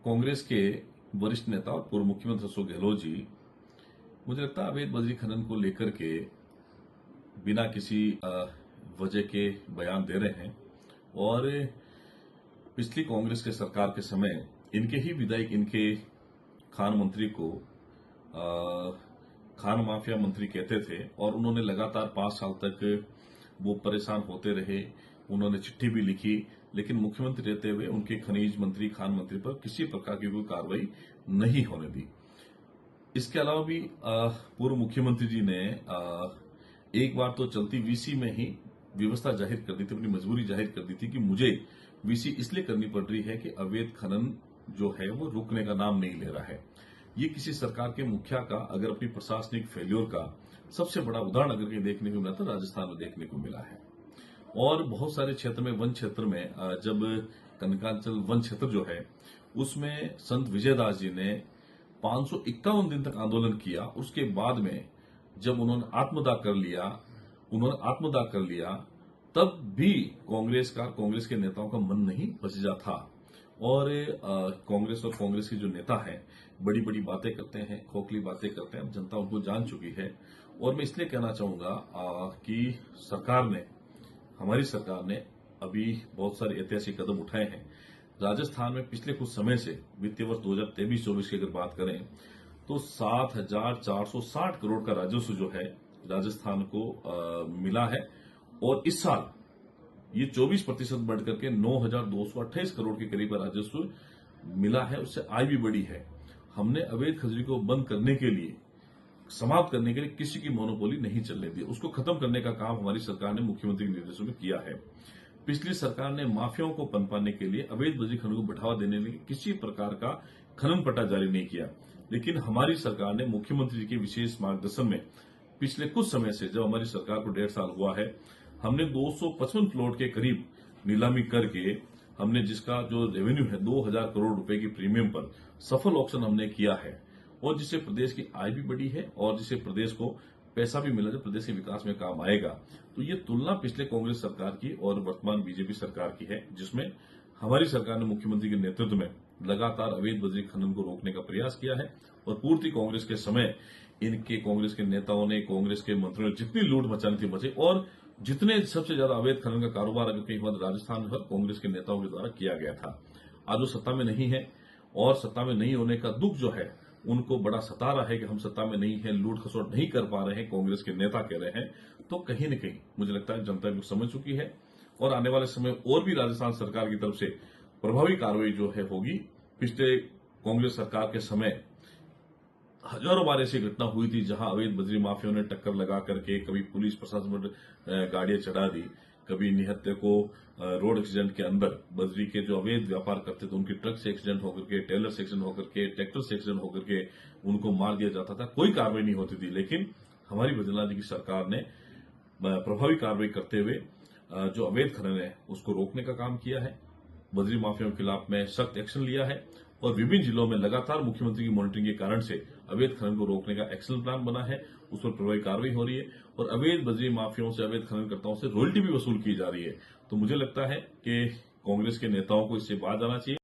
कांग्रेस के वरिष्ठ नेता और पूर्व मुख्यमंत्री अशोक गहलोत जी, मुझे लगता है अवैध बजरी खनन को लेकर के बिना किसी वजह के बयान दे रहे हैं। और पिछली कांग्रेस के सरकार के समय इनके ही विधायक इनके खान मंत्री को खान माफिया मंत्री कहते थे और उन्होंने लगातार 5 साल तक वो परेशान होते रहे। उन्होंने चिट्ठी भी लिखी, लेकिन मुख्यमंत्री रहते हुए उनके खनिज मंत्री खान मंत्री पर किसी प्रकार की कोई कार्रवाई नहीं होने दी। इसके अलावा भी पूर्व मुख्यमंत्री जी ने एक बार तो चलती वीसी में ही व्यवस्था जाहिर कर दी थी, अपनी मजबूरी जाहिर कर दी थी कि मुझे वीसी इसलिए करनी पड़ रही है कि अवैध खनन जो है वो रुकने का नाम नहीं ले रहा है। ये किसी सरकार के मुखिया का अगर अपनी प्रशासनिक फेल्योर का सबसे बड़ा उदाहरण अगर कहीं देखने को मिला तो राजस्थान में देखने को मिला है। और बहुत सारे क्षेत्र में, वन क्षेत्र में, जब कनकांचल वन क्षेत्र जो है उसमें संत विजयदास जी ने 551 दिन तक आंदोलन किया। उसके बाद में जब उन्होंने आत्मदाह कर लिया, तब भी कांग्रेस के नेताओं का मन नहीं बचा था। और कांग्रेस और कांग्रेस के जो नेता हैं बड़ी बड़ी बातें करते हैं, खोखली बातें करते हैं, जनता उनको जान चुकी है। और मैं इसलिए कहना चाहूंगा कि हमारी सरकार ने अभी बहुत सारे ऐतिहासिक कदम उठाए हैं। राजस्थान में पिछले कुछ समय से वित्तीय वर्ष 2023-24 की अगर बात करें तो 7,460 करोड़ का राजस्व जो है राजस्थान को मिला है। और इस साल ये 24% बढ़कर के 9,228 करोड़ के करीब राजस्व मिला है। उससे आय भी बढ़ी है। हमने अवैध खजरी को बंद करने के लिए, समाप्त करने के लिए किसी की मोनोपोली नहीं चलने दी। उसको खत्म करने का काम हमारी सरकार ने मुख्यमंत्री के निर्देशों में किया है। पिछली सरकार ने माफियाओं को पनपाने के लिए, अवैध बजरी खनन को बढ़ावा देने के लिए किसी प्रकार का खनन पट्टा जारी नहीं किया। लेकिन हमारी सरकार ने मुख्यमंत्री जी के विशेष मार्गदर्शन में पिछले कुछ समय से, जब हमारी सरकार को 1.5 साल हुआ है, हमने 255 प्लॉट के करीब नीलामी करके हमने जिसका जो रेवेन्यू है 2,000 करोड़ रुपए की प्रीमियम पर सफल ऑक्शन हमने किया है। और जिससे प्रदेश की आय भी बढ़ी है और जिससे प्रदेश को पैसा भी मिला जो प्रदेश के विकास में काम आएगा। तो ये तुलना पिछले कांग्रेस सरकार की और वर्तमान बीजेपी सरकार की है, जिसमें हमारी सरकार ने मुख्यमंत्री के नेतृत्व में लगातार अवैध बजरी खनन को रोकने का प्रयास किया है। और पूर्ति कांग्रेस के समय इनके कांग्रेस के नेताओं ने, कांग्रेस के मंत्रियों ने जितनी लूट मचानी थी मचे। और जितने सबसे ज्यादा अवैध खनन का कारोबार अगर कहीं हुआ राजस्थान में कांग्रेस के नेताओं के द्वारा किया गया था। आज वो सत्ता में नहीं है और सत्ता में नहीं होने का दुख जो है उनको बड़ा सता रहा है कि हम सत्ता में नहीं है, लूट खसोट नहीं कर पा रहे हैं, कांग्रेस के नेता कह रहे हैं। तो कहीं न कहीं मुझे लगता है जनता भी समझ चुकी है और आने वाले समय और भी राजस्थान सरकार की तरफ से प्रभावी कार्रवाई जो है होगी। पिछले कांग्रेस सरकार के समय हजारों बार ऐसी घटना हुई थी जहां अवैध बजरी माफियाओं ने टक्कर लगा करके कभी पुलिस प्रशासन पर गाड़ियां चढ़ा दी, कभी निहत्थे को रोड एक्सीडेंट के अंदर बजरी के जो अवैध व्यापार करते थे उनके ट्रक से एक्सीडेंट होकर के, टेलर से एक्सीडेंट होकर के, ट्रैक्टर से एक्सीडेंट होकर के उनको मार दिया जाता था। कोई कार्रवाई नहीं होती थी। लेकिन हमारी बद्रीनाथ जी की सरकार ने प्रभावी कार्रवाई करते हुए जो अवैध खनन है उसको रोकने का काम किया है। बजरी माफियाओं के खिलाफ में सख्त एक्शन लिया है और विभिन्न जिलों में लगातार मुख्यमंत्री की मॉनिटरिंग के कारण से अवैध खनन को रोकने का एक्शन प्लान बना है। उस पर प्रभावी कार्रवाई हो रही है और अवैध बजरी माफियाओं से, अवैध खननकर्ताओं से रॉयल्टी भी वसूल की जा रही है। तो मुझे लगता है कि कांग्रेस के नेताओं को इससे बाज आना चाहिए।